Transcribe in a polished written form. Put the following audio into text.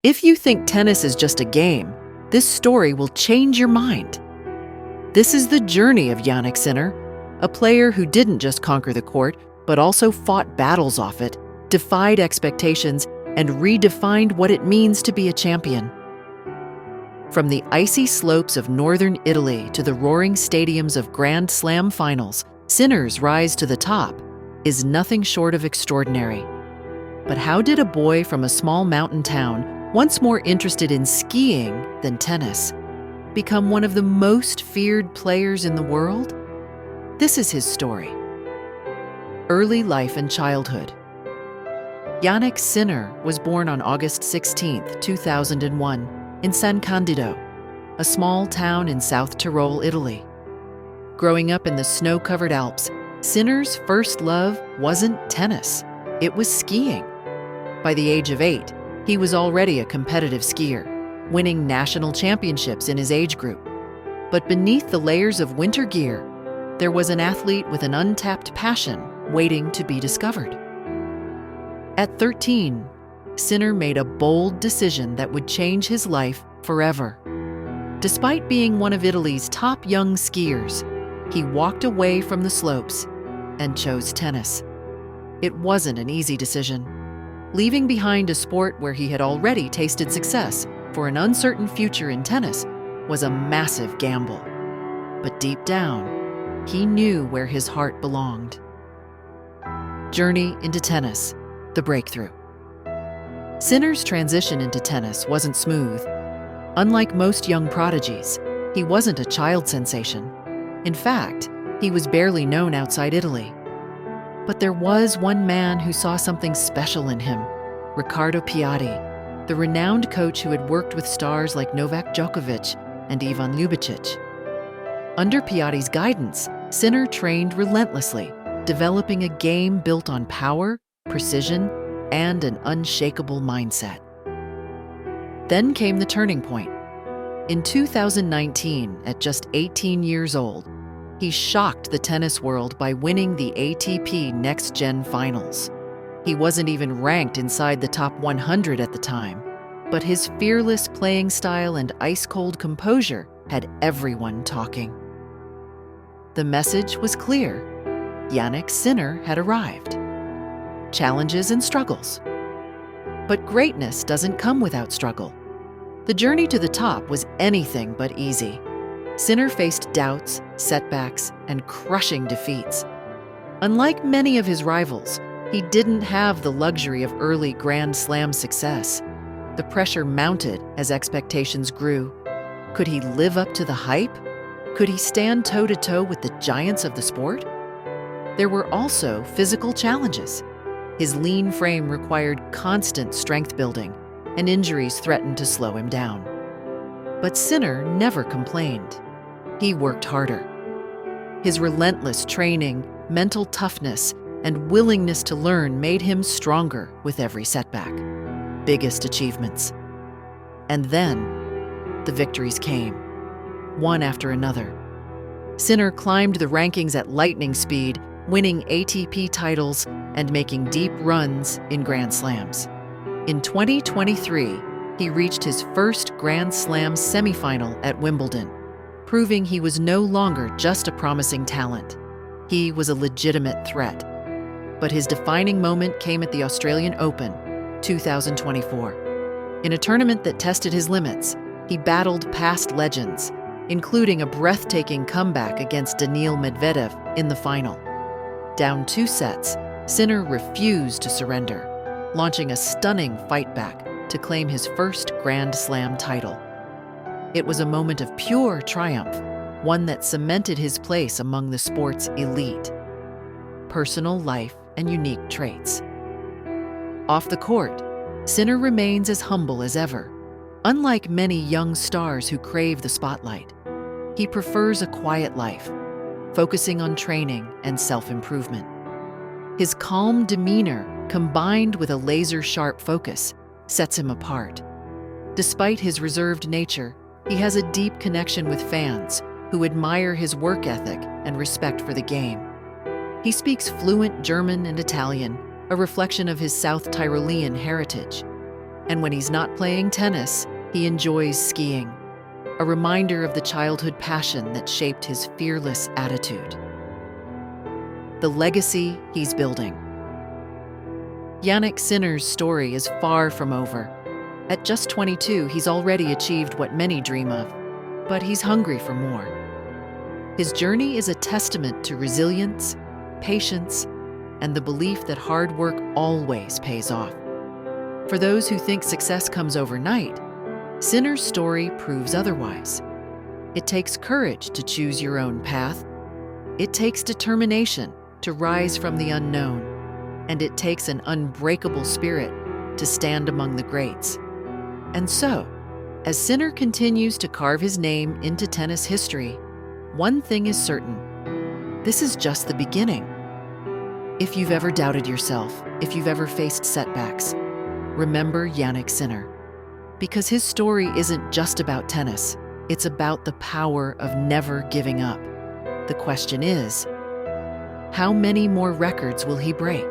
If you think tennis is just a game, this story will change your mind. This is the journey of Jannik Sinner, a player who didn't just conquer the court, but also fought battles off it, defied expectations, and redefined what it means to be a champion. From the icy slopes of northern Italy to the roaring stadiums of Grand Slam finals, Sinner's rise to the top is nothing short of extraordinary. But how did a boy from a small mountain town, once more interested in skiing than tennis, become one of the most feared players in the world? This is his story. Early life and childhood. Jannik Sinner was born on August 16, 2001, in San Candido, a small town in South Tyrol, Italy. Growing up in the snow-covered Alps, Sinner's first love wasn't tennis, it was skiing. By the age of 8, he was already a competitive skier, winning national championships in his age group. But beneath the layers of winter gear, there was an athlete with an untapped passion waiting to be discovered. At 13, Sinner made a bold decision that would change his life forever. Despite being one of Italy's top young skiers, he walked away from the slopes and chose tennis. It wasn't an easy decision. Leaving behind a sport where he had already tasted success for an uncertain future in tennis was a massive gamble. But deep down, he knew where his heart belonged. Journey into tennis, the breakthrough. Sinner's transition into tennis wasn't smooth. Unlike most young prodigies, he wasn't a child sensation. In fact, he was barely known outside Italy. But there was one man who saw something special in him, Riccardo Piatti, the renowned coach who had worked with stars like Novak Djokovic and Ivan Ljubicic. Under Piatti's guidance, Sinner trained relentlessly, developing a game built on power, precision, and an unshakable mindset. Then came the turning point. In 2019, at just 18 years old, he shocked the tennis world by winning the ATP Next Gen Finals. He wasn't even ranked inside the top 100 at the time, but his fearless playing style and ice-cold composure had everyone talking. The message was clear. Jannik Sinner had arrived. Challenges and struggles. But greatness doesn't come without struggle. The journey to the top was anything but easy. Sinner faced doubts, setbacks, and crushing defeats. Unlike many of his rivals, he didn't have the luxury of early Grand Slam success. The pressure mounted as expectations grew. Could he live up to the hype? Could he stand toe-to-toe with the giants of the sport? There were also physical challenges. His lean frame required constant strength building, and injuries threatened to slow him down. But Sinner never complained. He worked harder. His relentless training, mental toughness, and willingness to learn made him stronger with every setback. Biggest achievements. And then, the victories came, one after another. Sinner climbed the rankings at lightning speed, winning ATP titles and making deep runs in Grand Slams. In 2023, he reached his first Grand Slam semifinal at Wimbledon, proving he was no longer just a promising talent. He was a legitimate threat. But his defining moment came at the Australian Open, 2024. In a tournament that tested his limits, he battled past legends, including a breathtaking comeback against Daniil Medvedev in the final. Down 2 sets, Sinner refused to surrender, launching a stunning fight back to claim his first Grand Slam title. It was a moment of pure triumph, one that cemented his place among the sport's elite. Personal life and unique traits. Off the court, Sinner remains as humble as ever. Unlike many young stars who crave the spotlight, he prefers a quiet life, focusing on training and self-improvement. His calm demeanor, combined with a laser-sharp focus, sets him apart. Despite his reserved nature, he has a deep connection with fans who admire his work ethic and respect for the game. He speaks fluent German and Italian, a reflection of his South Tyrolean heritage. And when he's not playing tennis, he enjoys skiing, a reminder of the childhood passion that shaped his fearless attitude. The legacy he's building. Jannik Sinner's story is far from over. At just 22, he's already achieved what many dream of, but he's hungry for more. His journey is a testament to resilience, patience, and the belief that hard work always pays off. For those who think success comes overnight, Sinner's story proves otherwise. It takes courage to choose your own path. It takes determination to rise from the unknown. And it takes an unbreakable spirit to stand among the greats. And so, as Sinner continues to carve his name into tennis history, one thing is certain: this is just the beginning. If you've ever doubted yourself, if you've ever faced setbacks, remember Jannik Sinner. Because his story isn't just about tennis, it's about the power of never giving up. The question is, how many more records will he break?